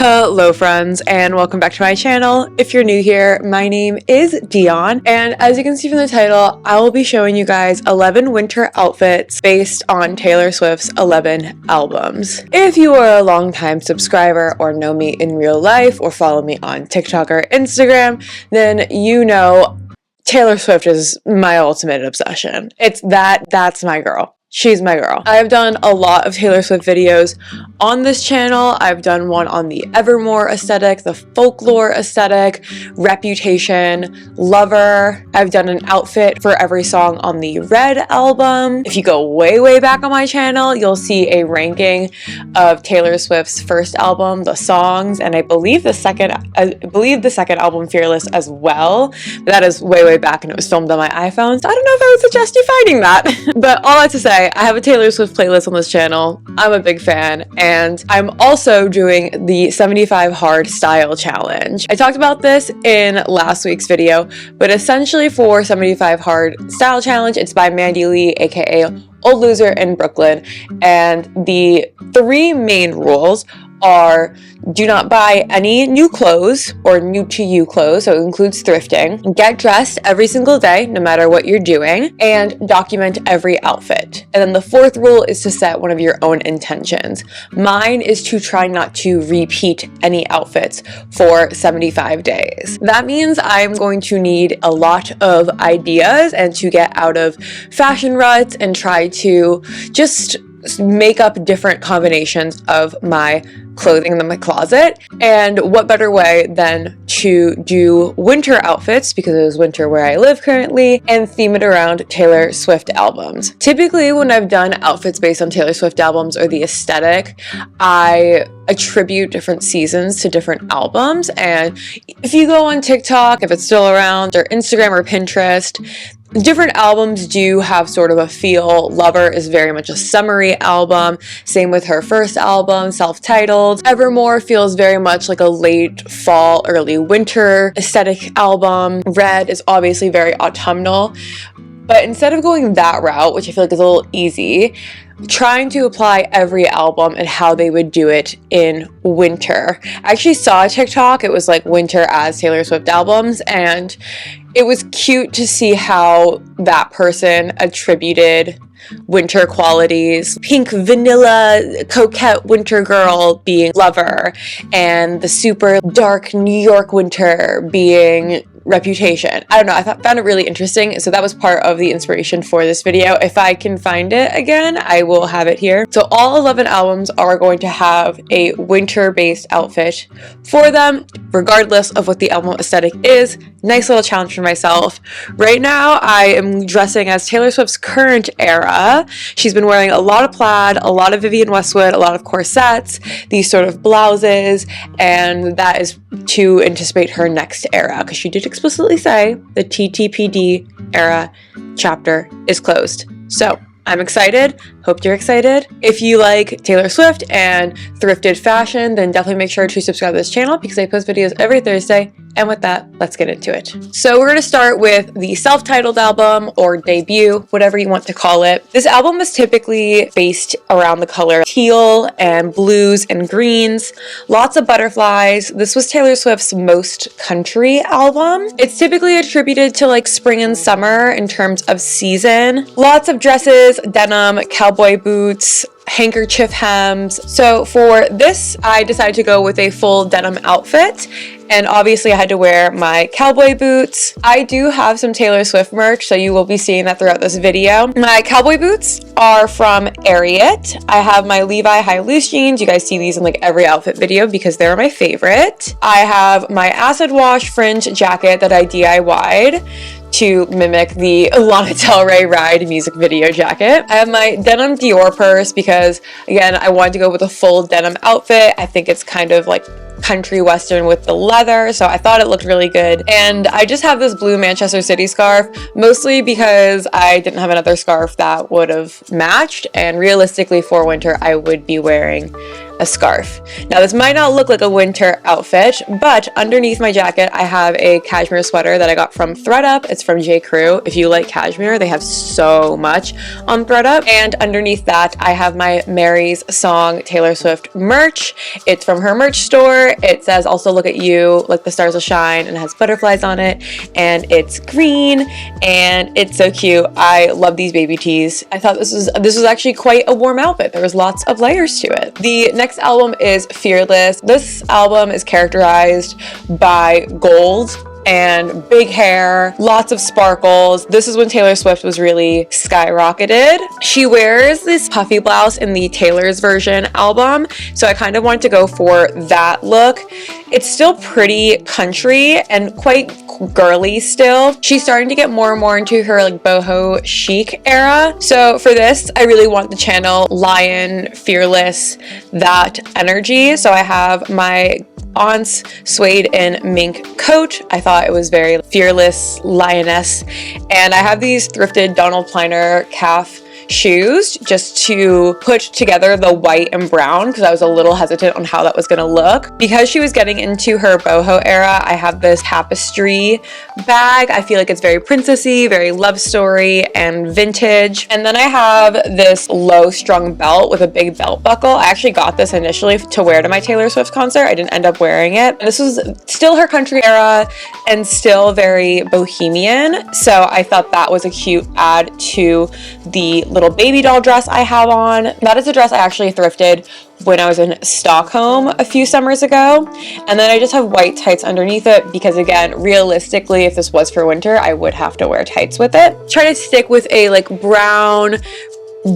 Hello friends, and welcome back to my channel. If you're new here, my name is Dion, and as you can see from the title, I will be showing you guys 11 winter outfits based on Taylor Swift's 11 albums. If you are a longtime subscriber or know me in real life or follow me on TikTok or Instagram, then you know Taylor Swift is my ultimate obsession. That's my girl. She's my girl. I've done a lot of Taylor Swift videos on this channel. I've done one on the Evermore aesthetic, the Folklore aesthetic, Reputation, Lover. I've done an outfit for every song on the Red album. If you go way back on my channel, you'll see a ranking of Taylor Swift's first album, the songs, and I believe the second album, Fearless, as well. But that is way back and it was filmed on my iPhone, so I don't know if I would suggest you finding that. But all that to say, I have a Taylor Swift playlist on this channel. I'm a big fan, and I'm also doing the 75 Hard Style Challenge. I talked about this in last week's video, but essentially for 75 Hard Style Challenge, it's by Mandy Lee, aka Old Loser in Brooklyn, and the three main rules are: do not buy any new clothes or new to you clothes, so it includes thrifting, get dressed every single day no matter what you're doing, and document every outfit. And then the fourth rule is to set one of your own intentions. Mine is to try not to repeat any outfits for 75 days. That means I'm going to need a lot of ideas and to get out of fashion ruts and try to just make up different combinations of my clothing in my closet. And what better way than to do winter outfits, because it is winter where I live currently, and theme it around Taylor Swift albums. Typically when I've done outfits based on Taylor Swift albums or the aesthetic, I attribute different seasons to different albums. And if you go on TikTok, if it's still around, or Instagram or Pinterest, different albums do have sort of a feel. Lover is very much a summery album. Same with her first album, self-titled. Evermore feels very much like a late fall, early winter aesthetic album. Red is obviously very autumnal. But instead of going that route, which I feel like is a little easy, trying to apply every album and how they would do it in winter. I actually saw a TikTok, it was like winter as Taylor Swift albums, and it was cute to see how that person attributed winter qualities. Pink vanilla coquette winter girl being Lover, and the super dark New York winter being Reputation. I don't know, I found it really interesting, so that was part of the inspiration for this video. If I can find it again, I will have it here. So all 11 albums are going to have a winter-based outfit for them, regardless of what the album aesthetic is. Nice little challenge for myself. Right now, I am dressing as Taylor Swift's current era. She's been wearing a lot of plaid, a lot of Vivienne Westwood, a lot of corsets, these sort of blouses, and that is to anticipate her next era, because she did explicitly say the TTPD era chapter is closed. So I'm excited. Hope you're excited. If you like Taylor Swift and thrifted fashion, then definitely make sure to subscribe to this channel because I post videos every Thursday. And with that, let's get into it. So we're going to start with the self-titled album or debut, whatever you want to call it. This album is typically based around the color teal and blues and greens. Lots of butterflies. This was Taylor Swift's most country album. It's typically attributed to like spring and summer in terms of season. Lots of dresses, denim, cowboy boots, handkerchief hems. So for this, I decided to go with a full denim outfit, and obviously I had to wear my cowboy boots. I do have some Taylor Swift merch, so you will be seeing that throughout this video. My cowboy boots are from Ariat. I have my Levi high loose jeans. You guys see these in like every outfit video because they're my favorite. I have my acid wash fringe jacket that I DIY'd to mimic the Lana Del Rey Ride music video jacket. I have my denim Dior purse because, again, I wanted to go with a full denim outfit. I think it's kind of like country western with the leather, so I thought it looked really good. And I just have this blue Manchester City scarf, mostly because I didn't have another scarf that would have matched, and realistically for winter I would be wearing a scarf. Now this might not look like a winter outfit, but underneath my jacket I have a cashmere sweater that I got from ThredUp. It's from J. Crew. If you like cashmere, they have so much on ThredUp. And underneath that I have my Mary's Song Taylor Swift merch. It's from her merch store. It says "Also look at you, like the stars will shine," and it has butterflies on it, and it's green and it's so cute. I love these baby tees. I thought this was actually quite a warm outfit. There was lots of layers to it. The next album is Fearless. This album is characterized by gold and big hair, lots of sparkles. This is when Taylor Swift was really skyrocketed. She wears this puffy blouse in the Taylor's version album, so I kind of wanted to go for that look. It's still pretty country and quite girly still. She's starting to get more and more into her like boho chic era. So for this, I really want the channel Lion, Fearless, that energy. So I have my aunt's suede and mink coat. I thought it was very fearless, lioness. And I have these thrifted Donald Pliner calf shoes just to put together the white and brown because I was a little hesitant on how that was going to look. Because she was getting into her boho era, I have this tapestry bag. I feel like it's very princessy, very love story and vintage. And then I have this low strung belt with a big belt buckle. I actually got this initially to wear to my Taylor Swift concert. I didn't end up wearing it. And this was still her country era and still very bohemian. So I thought that was a cute add to the little baby doll dress I have on. That is a dress I actually thrifted when I was in Stockholm a few summers ago. And then I just have white tights underneath it because, again, realistically, if this was for winter, I would have to wear tights with it. Try to stick with a like brown,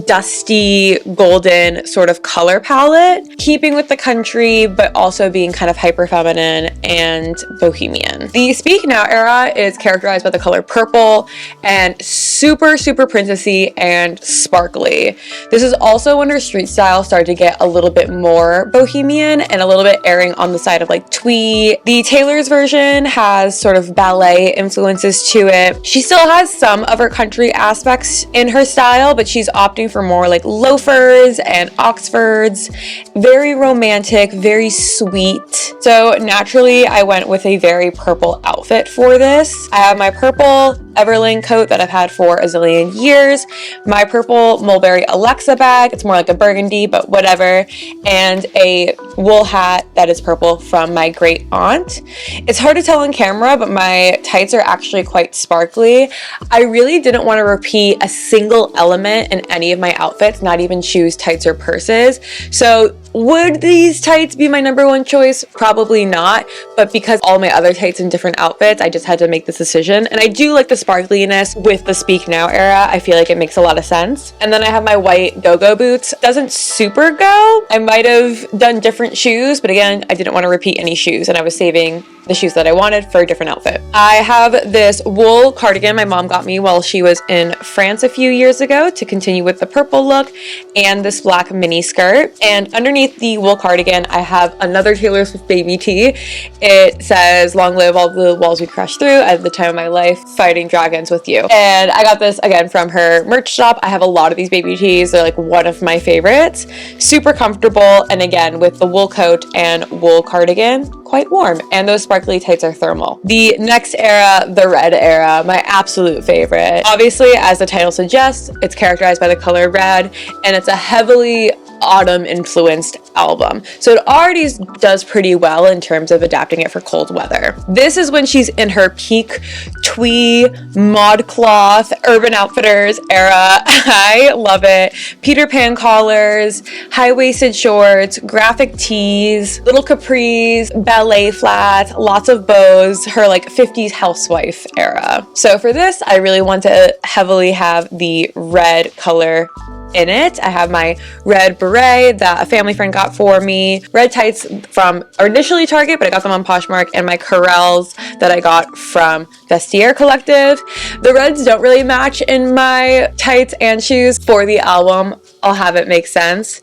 dusty, golden sort of color palette, keeping with the country, but also being kind of hyper feminine and bohemian. The Speak Now era is characterized by the color purple and super, super princessy and sparkly. This is also when her street style started to get a little bit more bohemian and a little bit erring on the side of like twee. The Taylor's version has sort of ballet influences to it. She still has some of her country aspects in her style, but she's opting for more like loafers and Oxfords. Very romantic, very sweet. So naturally I went with a very purple outfit for this. I have my purple Everlane coat that I've had for a zillion years, my purple Mulberry Alexa bag, it's more like a burgundy but whatever, and a wool hat that is purple from my great aunt. It's hard to tell on camera, but my tights are actually quite sparkly. I really didn't want to repeat a single element in any of my outfits, not even shoes, tights, or purses. So would these tights be my number one choice? Probably not, but because all my other tights in different outfits, I just had to make this decision. And I do like the sparkliness with the Speak Now era. I feel like it makes a lot of sense. And then I have my white go-go boots. Doesn't super go. I might have done different shoes, but again, I didn't want to repeat any shoes and I was saving the shoes that I wanted for a different outfit. I have this wool cardigan my mom got me while she was in France a few years ago to continue with the purple look, and this black mini skirt. And underneath the wool cardigan, I have another Taylor Swift baby tee. It says, "Long live all the walls we crashed through at the time of my life, fighting dragons with you." And I got this again from her merch shop. I have a lot of these baby tees. They're like one of my favorites. Super comfortable, and again, with the wool coat and wool cardigan, quite warm. And those sparkly tights are thermal. The next era, the red era, my absolute favorite. Obviously, as the title suggests, it's characterized by the color red, and it's a heavily autumn influenced album. So it already does pretty well in terms of adapting it for cold weather. This is when she's in her peak twee, modcloth, Urban Outfitters era. I love it. Peter Pan collars, high-waisted shorts, graphic tees, little capris, ballet flats, lots of bows, her like 50s housewife era. So for this, I really want to heavily have the red color in it. I have my red beret that a family friend got for me, red tights from initially Target, but I got them on Poshmark, and my Corels that I got from Vestiaire Collective. The reds don't really match in my tights and shoes. For the album, I'll have it make sense.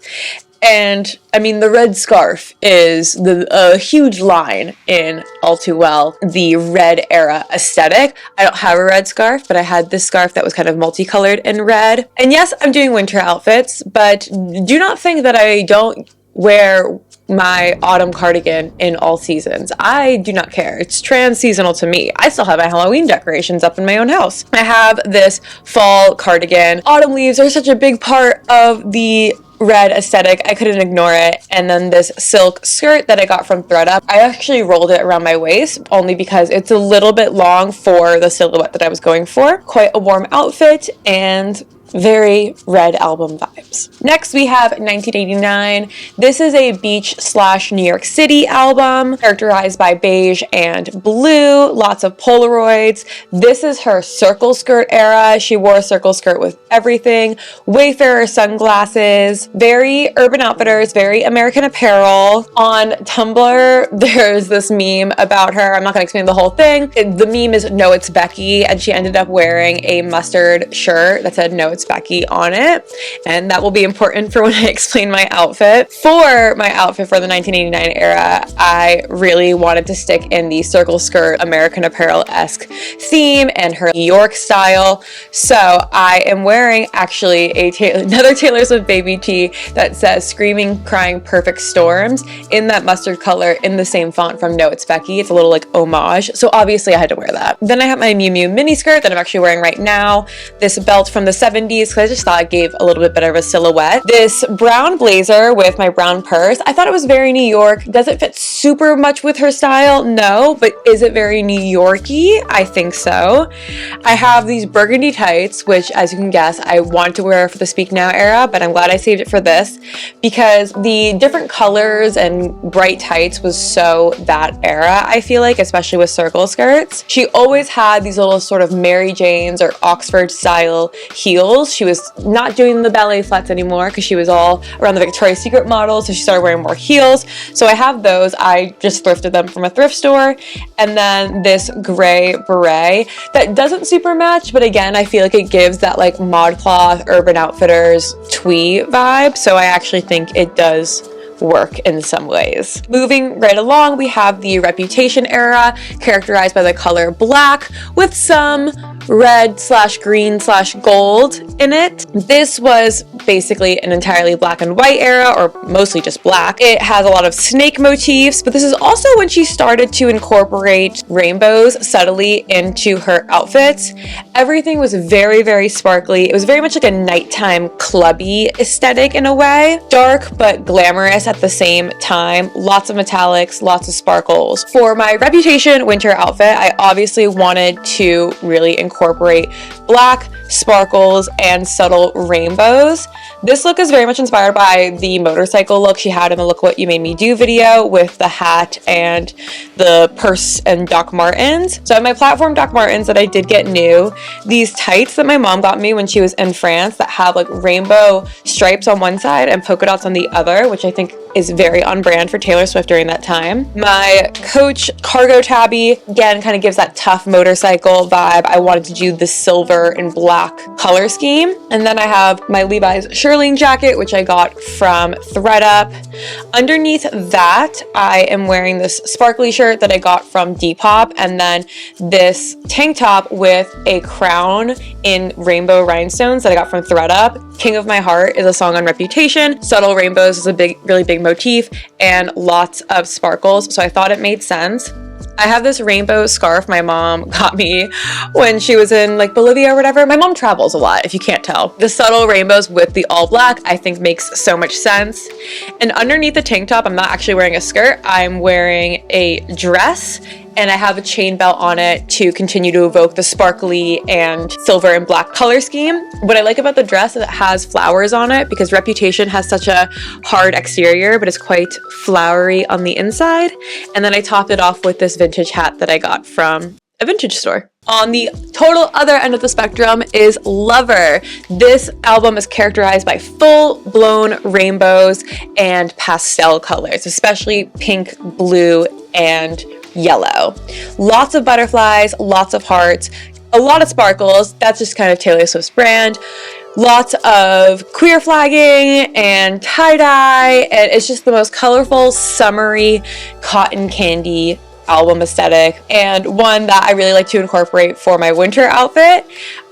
And I mean, the red scarf is a huge line in All Too Well, the red era aesthetic. I don't have a red scarf, but I had this scarf that was kind of multicolored in red. And yes, I'm doing winter outfits, but do not think that I don't wear my autumn cardigan in all seasons. I do not care. It's trans-seasonal to me. I still have my Halloween decorations up in my own house. I have this fall cardigan. Autumn leaves are such a big part of the red aesthetic. I couldn't ignore it. And then this silk skirt that I got from thredUP. I actually rolled it around my waist only because it's a little bit long for the silhouette that I was going for. Quite a warm outfit and very Red Album vibes. Next we have 1989. This is a beach/New York City album characterized by beige and blue, lots of Polaroids. This is her circle skirt era. She wore a circle skirt with everything. Wayfarer sunglasses, very Urban Outfitters, very American Apparel. On Tumblr, there's this meme about her. I'm not gonna explain the whole thing. The meme is "No, it's Becky," and she ended up wearing a mustard shirt that said "No, it's Becky" on it, and that will be important for when I explain my outfit. For my outfit for the 1989 era, I really wanted to stick in the circle skirt American Apparel-esque theme and her New York style, so I am wearing actually another Taylor Swift baby tee that says "Screaming, Crying, Perfect Storms" in that mustard color in the same font from "No, it's Becky." It's a little like homage, so obviously I had to wear that. Then I have my Miu Miu mini skirt that I'm actually wearing right now, this belt from the 70s because I just thought it gave a little bit better of a silhouette. This brown blazer with my brown purse. I thought it was very New York. Does it fit super much with her style? No, but is it very New Yorky? I think so. I have these burgundy tights, which as you can guess, I want to wear for the Speak Now era, but I'm glad I saved it for this because the different colors and bright tights was so that era, I feel like, especially with circle skirts. She always had these little sort of Mary Janes or Oxford style heels. She was not doing the ballet flats anymore because she was all around the Victoria's Secret model, so she started wearing more heels. So I have those. I just thrifted them from a thrift store. And then this gray beret that doesn't super match, but again, I feel like it gives that like ModCloth, Urban Outfitters, twee vibe. So I actually think it does work in some ways. Moving right along, we have the Reputation era, characterized by the color black with some red/green/gold in it. This was basically an entirely black and white era, or mostly just black. It has a lot of snake motifs, but this is also when she started to incorporate rainbows subtly into her outfits. Everything was very, very sparkly. It was very much like a nighttime clubby aesthetic in a way. Dark but glamorous at the same time. Lots of metallics, lots of sparkles. For my Reputation winter outfit, I obviously wanted to really incorporate black, sparkles, and subtle rainbows. This look is very much inspired by the motorcycle look she had in the Look What You Made Me Do video with the hat and the purse and Doc Martens. So my platform Doc Martens that I did get new, these tights that my mom got me when she was in France that have like rainbow stripes on one side and polka dots on the other, which I think is very on brand for Taylor Swift during that time. My Coach cargo tabby, again, kind of gives that tough motorcycle vibe. I wanted to do the silver and black color scheme. And then I have my Levi's shearling jacket, which I got from thredUP. Underneath that, I am wearing this sparkly shirt that I got from Depop, and then this tank top with a crown in rainbow rhinestones that I got from thredUP. King of My Heart is a song on Reputation. Subtle rainbows is a really big motif, and lots of sparkles, so I thought it made sense. I have this rainbow scarf my mom got me when she was in like Bolivia or whatever. My mom travels a lot, if you can't tell. The subtle rainbows with the all black I think makes so much sense. And underneath the tank top, I'm not actually wearing a skirt, I'm wearing a dress, and I have a chain belt on it to continue to evoke the sparkly and silver and black color scheme. What I like about the dress is it has flowers on it because Reputation has such a hard exterior, but it's quite flowery on the inside. And then I topped it off with this vintage hat that I got from a vintage store. On the total other end of the spectrum is Lover. This album is characterized by full-blown rainbows and pastel colors, especially pink, blue, and yellow. Lots of butterflies, lots of hearts, a lot of sparkles. That's just kind of Taylor Swift's brand. Lots of queer flagging and tie-dye, and it's just the most colorful, summery, cotton candy album aesthetic, and one that I really like to incorporate for my winter outfit.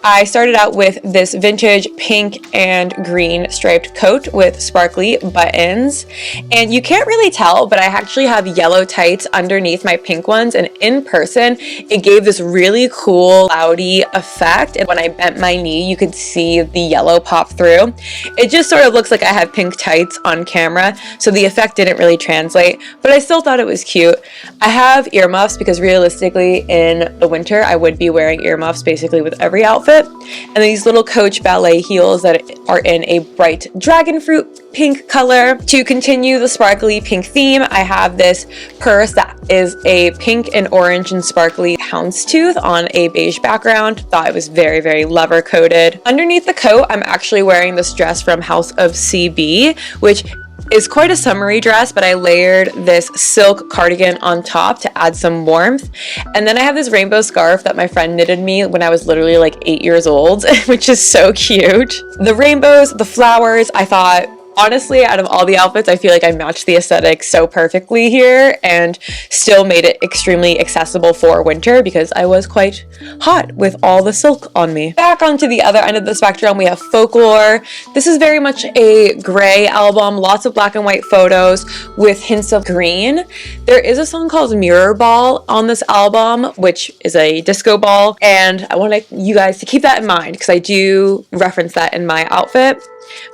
I started out with this vintage pink and green striped coat with sparkly buttons, and you can't really tell, but I actually have yellow tights underneath my pink ones, and in person it gave this really cool cloudy effect, and when I bent my knee you could see the yellow pop through. It just sort of looks like I have pink tights on camera, so the effect didn't really translate, but I still thought it was cute. I have earmuffs because realistically in the winter I would be wearing earmuffs basically with every outfit, and these little Coach ballet heels that are in a bright dragon fruit pink color. To continue the sparkly pink theme, I have this purse that is a pink and orange and sparkly houndstooth on a beige background. Thought it was very, very leather coated. Underneath the coat, I'm actually wearing this dress from House of CB, which is quite a summery dress, but I layered this silk cardigan on top to add some warmth. And then I have this rainbow scarf that my friend knitted me when I was literally like 8 years old, which is so cute. The rainbows, the flowers, I thought, honestly, out of all the outfits, I feel like I matched the aesthetic so perfectly here and still made it extremely accessible for winter because I was quite hot with all the silk on me. Back onto the other end of the spectrum, we have Folklore. This is very much a gray album, lots of black and white photos with hints of green. There is a song called Mirror Ball on this album, which is a disco ball, and I want you guys to keep that in mind because I do reference that in my outfit.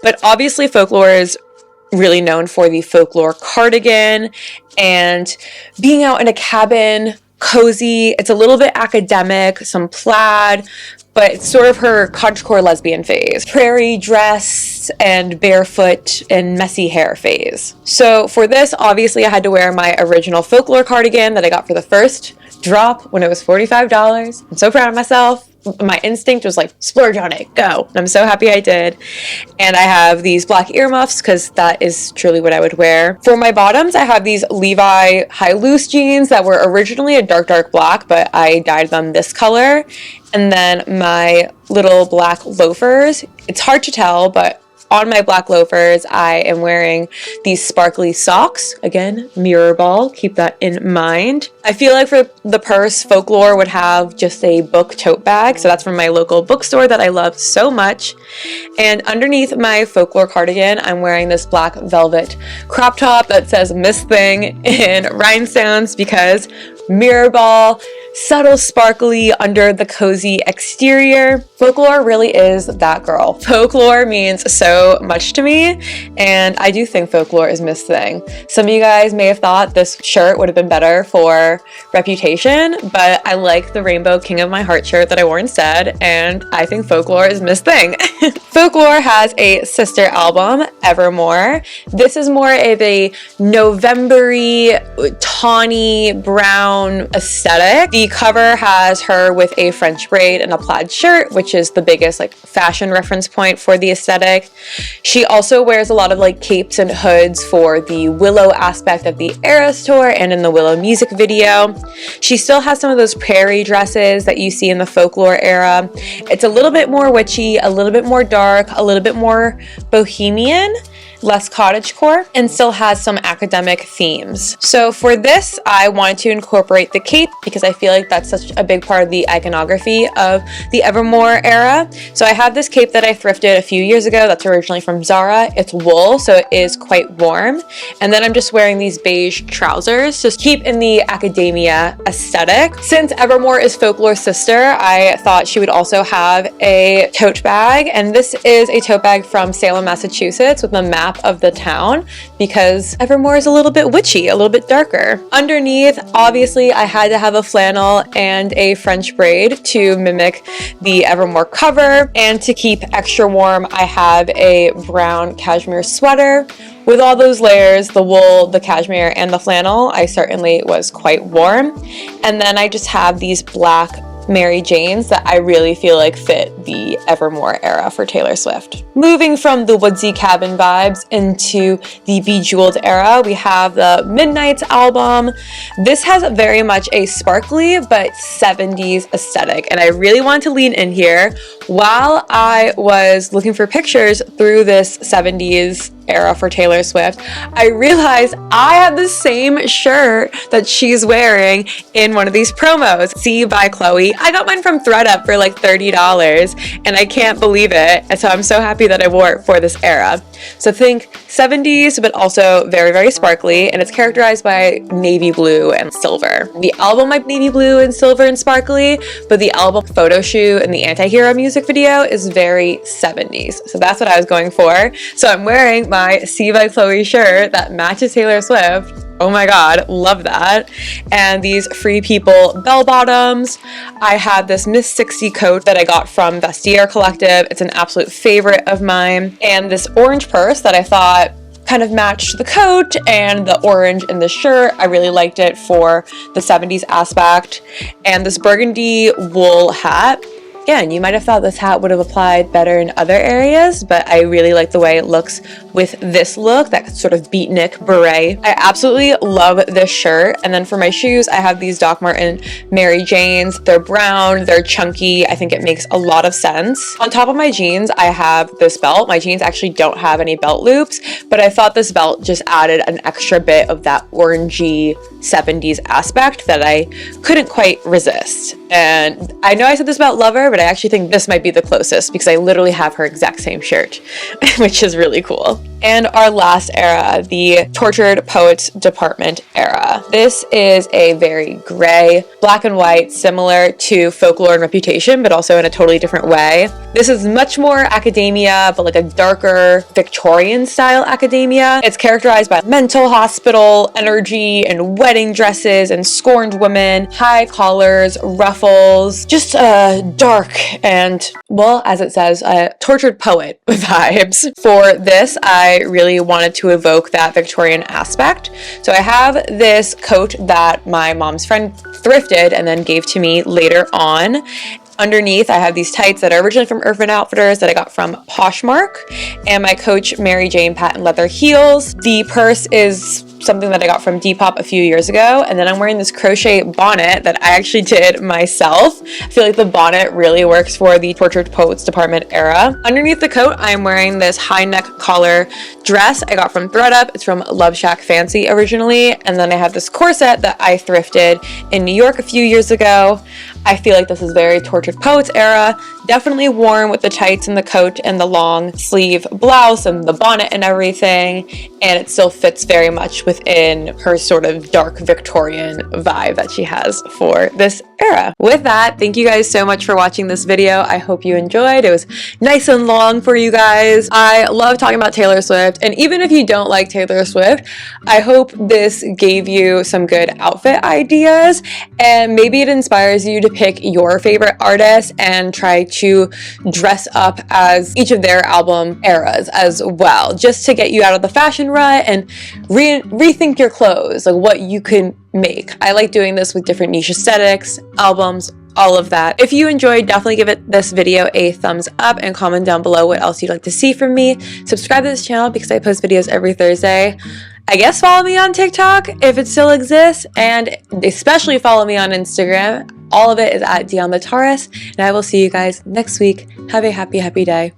But obviously Folklore is really known for the Folklore cardigan and being out in a cabin, cozy. It's a little bit academic, some plaid, but it's sort of her cottagecore lesbian phase. Prairie dress and barefoot and messy hair phase. So for this, obviously I had to wear my original Folklore cardigan that I got for the first drop when it was $45. I'm so proud of myself. My instinct was like, splurge on it, go. And I'm so happy I did. And I have these black earmuffs because that is truly what I would wear. For my bottoms, I have these Levi high loose jeans that were originally a dark black, but I dyed them this color. And then my little black loafers. It's hard to tell, but on my black loafers, I am wearing these sparkly socks. Again, mirror ball, keep that in mind. I feel like for the purse, Folklore would have just a book tote bag. So that's from my local bookstore that I love so much. And underneath my Folklore cardigan, I'm wearing this black velvet crop top that says Miss Thing in rhinestones because mirror ball, subtle sparkly under the cozy exterior. Folklore really is that girl. Folklore means so much to me, and I do think Folklore is Miss Thing. Some of you guys may have thought this shirt would have been better for Reputation, but I like the rainbow King of My Heart shirt that I wore instead, and I think Folklore is Miss Thing. Folklore has a sister album, Evermore. This is more of a November-y, tawny brown aesthetic. The cover has her with a French braid and a plaid shirt, which is the biggest like fashion reference point for the aesthetic. She also wears a lot of like capes and hoods for the Willow aspect of the Eras tour and in the Willow music video. She still has some of those prairie dresses that you see in the Folklore era. It's a little bit more witchy, a little bit more dark, a little bit more bohemian, less cottagecore, and still has some academic themes. So for this, I wanted to incorporate the cape because I feel like that's such a big part of the iconography of the Evermore era. So I have this cape that I thrifted a few years ago that's originally from Zara. It's wool, so it is quite warm. And then I'm just wearing these beige trousers, just keep in the academia aesthetic. Since Evermore is Folklore's sister, I thought she would also have a tote bag, and this is a tote bag from Salem, Massachusetts with a map of the town because Evermore is a little bit witchy, a little bit darker. Underneath, obviously, I had to have a flannel and a French braid to mimic the Evermore cover, and to keep extra warm, I have a brown cashmere sweater. With all those layers, the wool, the cashmere, and the flannel, I certainly was quite warm. And then I just have these black Mary Janes that I really feel like fit the Evermore era for Taylor Swift. Moving from the woodsy cabin vibes into the Bejeweled era, we have the Midnights album. This has very much a sparkly but 70s aesthetic, and I really want to lean in here. While I was looking for pictures through this 70s era for Taylor Swift, I realized I have the same shirt that she's wearing in one of these promos. See by Chloe. I got mine from ThredUp for like $30 and I can't believe it. And so I'm so happy that I wore it for this era. So think 70s, but also very, very sparkly, and it's characterized by navy blue and silver. The album might be navy blue and silver and sparkly, but the album photo shoot and the Anti-Hero music video is very 70s. So that's what I was going for. So I'm wearing my See by Chloe shirt that matches Taylor Swift. Oh my god, love that. And these Free People bell bottoms. I had this Miss 60 coat that I got from Vestiaire Collective. It's an absolute favorite of mine. And this orange purse that I thought kind of matched the coat and the orange in the shirt. I really liked it for the 70s aspect. And this burgundy wool hat. Again, you might have thought this hat would have applied better in other areas, but I really like the way it looks with this look, that sort of beatnik beret. I absolutely love this shirt. And then for my shoes, I have these Doc Marten Mary Janes. They're brown, they're chunky. I think it makes a lot of sense. On top of my jeans, I have this belt. My jeans actually don't have any belt loops, but I thought this belt just added an extra bit of that orangey 70s aspect that I couldn't quite resist. And I know I said this about Lover, but I actually think this might be the closest because I literally have her exact same shirt, which is really cool. And our last era, the Tortured Poets Department era. This is a very gray, black and white, similar to Folklore and Reputation, but also in a totally different way. This is much more academia, but like a darker Victorian style academia. It's characterized by mental hospital energy and wedding dresses and scorned women, high collars, ruffles, just dark and, well, as it says, tortured poet vibes. For this, I really wanted to evoke that Victorian aspect. So I have this coat that my mom's friend thrifted and then gave to me later on. Underneath, I have these tights that are originally from Urban Outfitters that I got from Poshmark, and my Coach Mary Jane patent leather heels. The purse is something that I got from Depop a few years ago, and then I'm wearing this crochet bonnet that I actually did myself. I feel like the bonnet really works for the Tortured Poets Department era. Underneath the coat, I'm wearing this high neck collar dress I got from ThredUp. It's from Love Shack Fancy originally, and then I have this corset that I thrifted in New York a few years ago. I feel like this is very Tortured Poets era, definitely worn with the tights and the coat and the long sleeve blouse and the bonnet and everything, and it still fits very much within her sort of dark Victorian vibe that she has for this era. With that, thank you guys so much for watching this video. I hope you enjoyed. It was nice and long for you guys. I love talking about Taylor Swift, and even if you don't like Taylor Swift, I hope this gave you some good outfit ideas, and maybe it inspires you to pick your favorite artists and try to dress up as each of their album eras as well, just to get you out of the fashion rut and rethink your clothes, like what you can make. I like doing this with different niche aesthetics, albums, all of that. If you enjoyed, definitely give this video a thumbs up and comment down below what else you'd like to see from me. Subscribe to this channel because I post videos every Thursday. I guess follow me on TikTok if it still exists, and especially follow me on Instagram. All of it is at Dion the Taurus, and I will see you guys next week. Have a happy, happy day.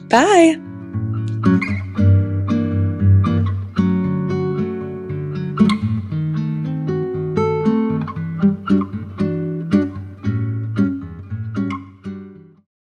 Bye.